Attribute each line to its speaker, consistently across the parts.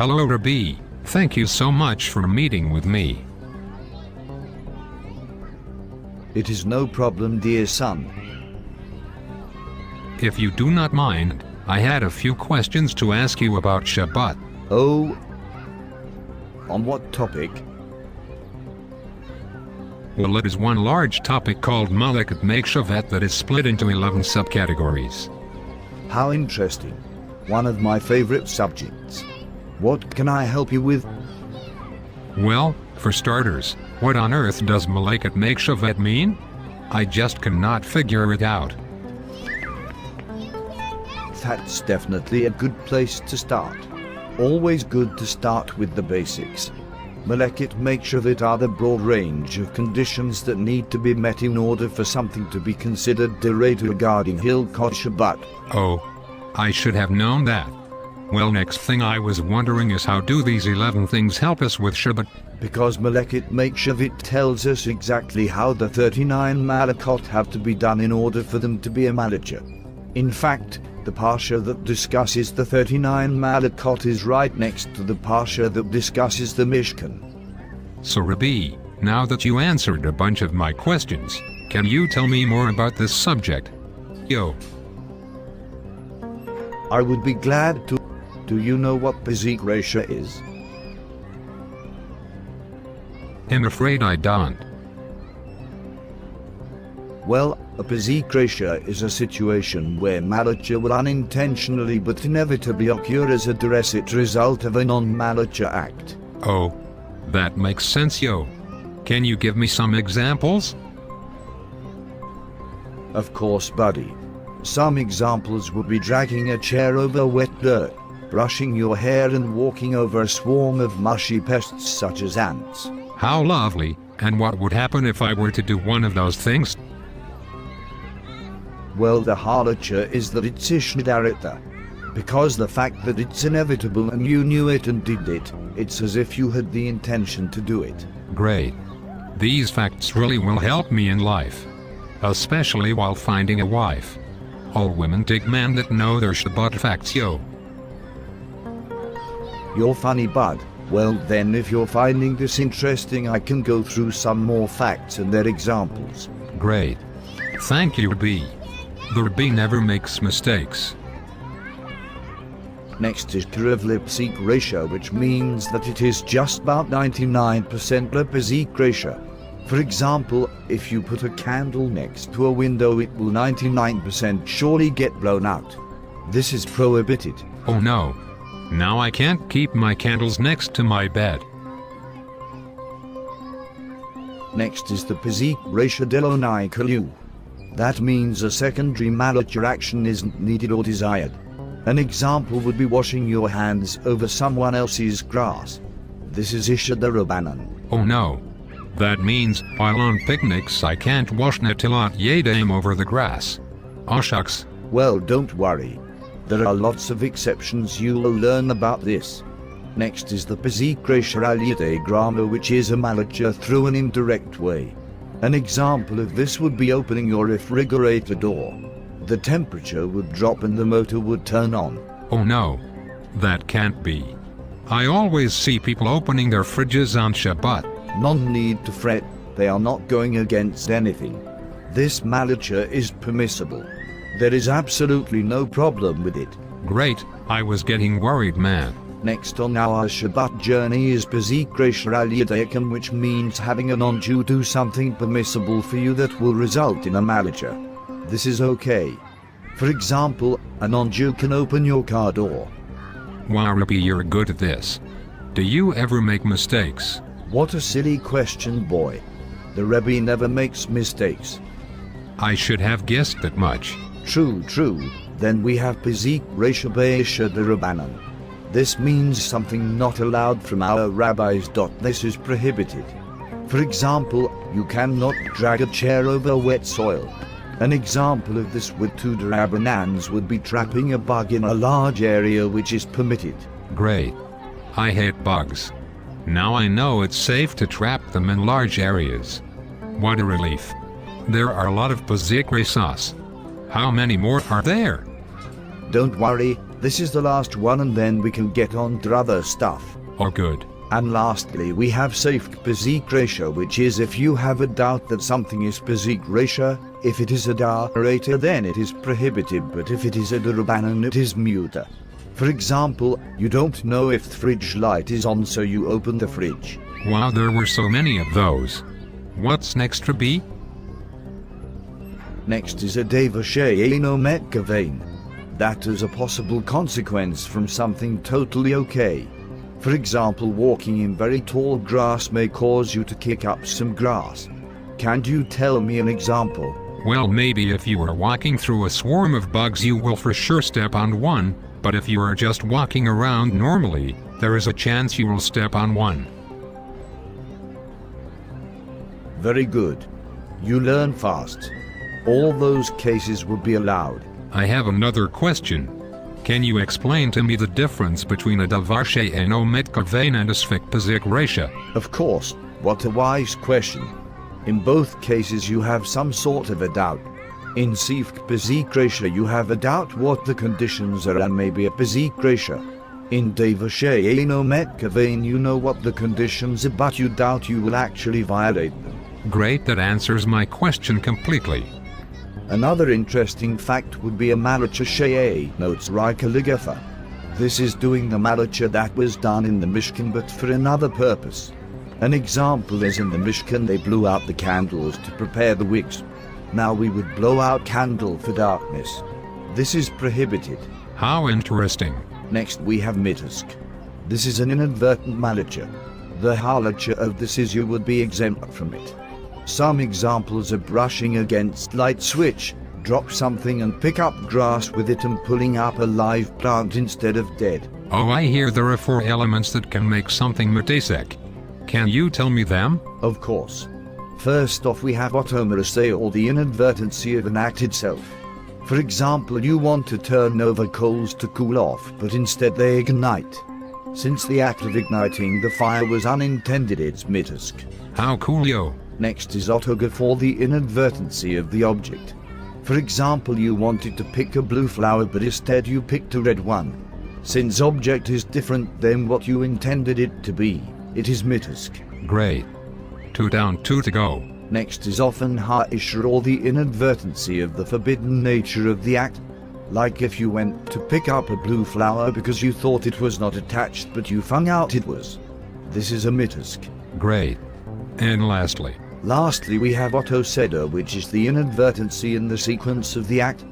Speaker 1: Hello Rabbi, thank you so much for meeting with me.
Speaker 2: It is no problem, dear son.
Speaker 1: If you do not mind, I had a few questions to ask you about Shabbat.
Speaker 2: Oh, on what topic?
Speaker 1: Well, it is one large topic called Malakat Shavat that is split into 11 subcategories.
Speaker 2: How interesting. One of my favorite subjects. What can I help you with?
Speaker 1: Well, for starters, what on earth does Malakat Shavat mean? I just cannot figure it out.
Speaker 2: That's definitely a good place to start. Always good to start with the basics. Maleket Shavat are the broad range of conditions that need to be met in order for something to be considered derayed regarding Hilkot Shabbat.
Speaker 1: Oh, I should have known that. Well, next thing I was wondering is how do these 11 things help us with Shabbat?
Speaker 2: Because Maleket Shavat tells us exactly how the 39 malakot have to be done in order for them to be a malachah. In fact, the parsha that discusses the 39 malakot is right next to the parsha that discusses the Mishkan.
Speaker 1: So Rabbi, now that you answered a bunch of my questions, can you tell me more about this subject? Yo.
Speaker 2: I would be glad to. Do you know what Peepz Resha is?
Speaker 1: I'm afraid I don't.
Speaker 2: Well, a Peepz Resha is a situation where malachah will unintentionally but inevitably occur as a direct result of a non-malachah act.
Speaker 1: Oh, that makes sense, yo. Can you give me some examples?
Speaker 2: Of course, buddy. Some examples would be dragging a chair over wet dirt, brushing your hair and walking over a swarm of mushy pests such as ants.
Speaker 1: How lovely, and what would happen if I were to do one of those things?
Speaker 2: Well, the halacha is that it's ishnidarita. Because the fact that it's inevitable and you knew it and did it, it's as if you had the intention to do it.
Speaker 1: Great. These facts really will help me in life. Especially while finding a wife. All women dig men that know their Shabbat facts, yo.
Speaker 2: You're funny, bud. Well then, if you're finding this interesting, I can go through some more facts and their examples.
Speaker 1: Great. Thank you, Rabbi. The Rabbi never makes mistakes.
Speaker 2: Next is Peepz ratio, which means that it is just about 99% Peepz ratio. For example, if you put a candle next to a window, it will 99% surely get blown out. This is prohibited.
Speaker 1: Oh no. Now I can't keep my candles next to my bed.
Speaker 2: Next is the Peepz ratio delonai kalu. That means a secondary malachah action isn't needed or desired. An example would be washing your hands over someone else's grass. This is Isha Darabanan.
Speaker 1: Oh no. That means, while on picnics I can't wash Natilat Yadayim over the grass. Oh shucks.
Speaker 2: Well, don't worry. There are lots of exceptions. You will learn about this. Next is the Peepz Aliyate grammar, which is a malachah through an indirect way. An example of this would be opening your refrigerator door. The temperature would drop and the motor would turn on.
Speaker 1: Oh no. That can't be. I always see people opening their fridges on Shabbat.
Speaker 2: No need to fret, they are not going against anything. This malachah is permissible. There is absolutely no problem with it.
Speaker 1: Great, I was getting worried, man.
Speaker 2: Next on our Shabbat journey is Peepz Aliyadayakam, which means having a non-Jew do something permissible for you that will result in a malachah. This is okay. For example, a non-Jew can open your car door.
Speaker 1: Wow, Rabbi, you're good at this. Do you ever make mistakes?
Speaker 2: What a silly question, boy. The Rebbe never makes mistakes.
Speaker 1: I should have guessed that much.
Speaker 2: True. Then we have Peepz Be'esha Derabanan. This means something not allowed from our rabbis. This is prohibited. For example, you cannot drag a chair over wet soil. An example of this with two Derabanans would be trapping a bug in a large area, which is permitted.
Speaker 1: Great. I hate bugs. Now I know it's safe to trap them in large areas. What a relief. There are a lot of Peepz sauce. How many more are there?
Speaker 2: Don't worry, This is the last one and then we can get on to other stuff.
Speaker 1: Oh good.
Speaker 2: And lastly we have safe physique ratio, which is if you have a doubt that something is physique ratio, if it is a darator then it is prohibited, but if it is a durabanan it is muta. For example, you don't know if the fridge light is on so you open the fridge.
Speaker 1: Wow, there were so many of those. What's next to be?
Speaker 2: Next is a devashayano metkavain. That is a possible consequence from something totally okay. For example, walking in very tall grass may cause you to kick up some grass. Can you tell me an example?
Speaker 1: Well, maybe if you are walking through a swarm of bugs you will for sure step on one, but if you are just walking around normally, there is a chance you will step on one.
Speaker 2: Very good. You learn fast. All those cases would be allowed.
Speaker 1: I have another question. Can you explain to me the difference between a devashayano metkavain and a sfikpazik ratio?
Speaker 2: Of course, what a wise question. In both cases you have some sort of a doubt. In sfikpazik ratio you have a doubt what the conditions are and maybe a pazik ratio. In devashayano metkavain you know what the conditions are but you doubt you will actually violate them.
Speaker 1: Great, that answers my question completely.
Speaker 2: Another interesting fact would be a malacha shea notes Rikaligatha. This is doing the malacha that was done in the Mishkan but for another purpose. An example is in the Mishkan they blew out the candles to prepare the wicks. Now we would blow out candle for darkness. This is prohibited.
Speaker 1: How interesting.
Speaker 2: Next we have mitusk. This is an inadvertent malacha. The halacha of this is you would be exempt from it. Some examples are brushing against light switch, drop something and pick up grass with it and pulling up a live plant instead of dead.
Speaker 1: Oh, I hear there are 4 elements that can make something mutasek. Can you tell me them?
Speaker 2: Of course. First off we have automerase, or the inadvertency of an act itself. For example, you want to turn over coals to cool off but instead they ignite. Since the act of igniting the fire was unintended, it's mitusk.
Speaker 1: How coolio.
Speaker 2: Next is autograph, or the inadvertency of the object. For example, you wanted to pick a blue flower but instead you picked a red one. Since object is different than what you intended it to be, it is mitusk.
Speaker 1: Great. 2 down, 2 to go.
Speaker 2: Next is often ha'ishra, or the inadvertency of the forbidden nature of the act. Like if you went to pick up a blue flower because you thought it was not attached but you found out it was. This is a mitusk.
Speaker 1: Great. And lastly
Speaker 2: we have autoseda, which is the inadvertency in the sequence of the act.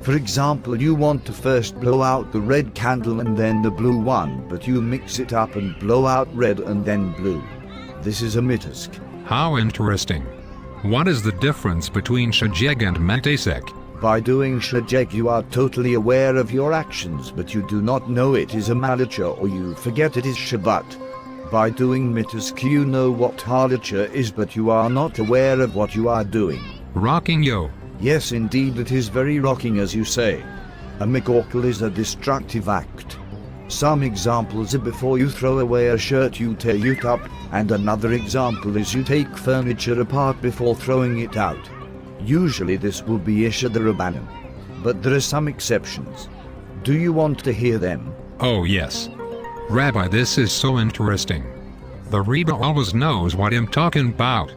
Speaker 2: For example, you want to first blow out the red candle and then the blue one, but you mix it up and blow out red and then blue. This is a mitusk.
Speaker 1: How interesting. What is the difference between shajeg and matasek?
Speaker 2: By doing shajeg you are totally aware of your actions but you do not know it is a malacha, or you forget it is Shabbat. By doing mitusk you know what halacha is but you are not aware of what you are doing.
Speaker 1: Rocking yo.
Speaker 2: Yes indeed, it is very rocking as you say. A mikorkel is a destructive act. Some examples are before you throw away a shirt you tear it up, and another example is you take furniture apart before throwing it out. Usually this will be Isha the Rabbanim. But there are some exceptions. Do you want to hear them?
Speaker 1: Oh yes. Rabbi, this is so interesting. The Rebbe always knows what I'm talking about.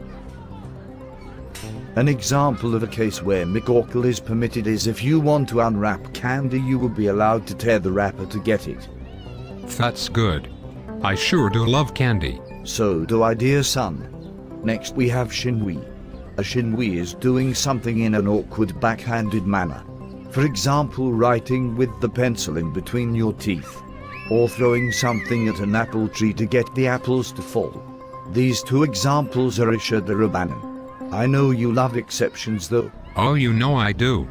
Speaker 2: An example of a case where mikorkel is permitted is if you want to unwrap candy you will be allowed to tear the wrapper to get it.
Speaker 1: That's good. I sure do love candy.
Speaker 2: So do I, dear son. Next we have shinwi. A shinwi is doing something in an awkward backhanded manner. For example, writing with the pencil in between your teeth. Or throwing something at an apple tree to get the apples to fall. These 2 examples are Isha the Rabbanim. I know you love exceptions though.
Speaker 1: Oh, you know I do.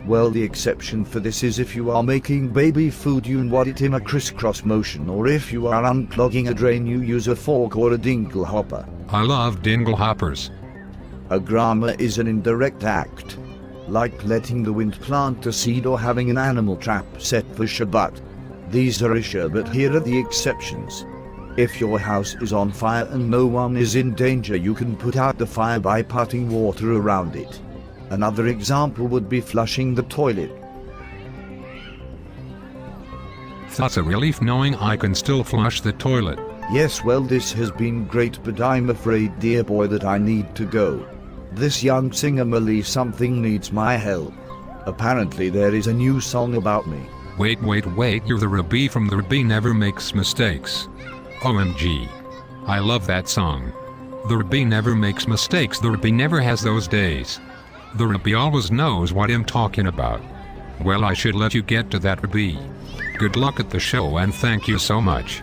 Speaker 2: Well, the exception for this is if you are making baby food you want it in a crisscross motion, or if you are unplugging a drain you use a fork or a dingle hopper.
Speaker 1: I love dingle hoppers.
Speaker 2: A grama is an indirect act. Like letting the wind plant a seed or having an animal trap set for Shabbat. These are Isha, but here are the exceptions. If your house is on fire and no one is in danger you can put out the fire by putting water around it. Another example would be flushing the toilet.
Speaker 1: That's a relief knowing I can still flush the toilet.
Speaker 2: Yes, well, this has been great, but I'm afraid, dear boy, that I need to go. This young singer Millie something needs my help. Apparently there is a new song about me.
Speaker 1: Wait, you're the Ruby from The Ruby Never Makes Mistakes. OMG. I love that song. The Ruby never makes mistakes, the Ruby never has those days. The Ruby always knows what I'm talking about. Well, I should let you get to that, Ruby. Good luck at the show and thank you so much.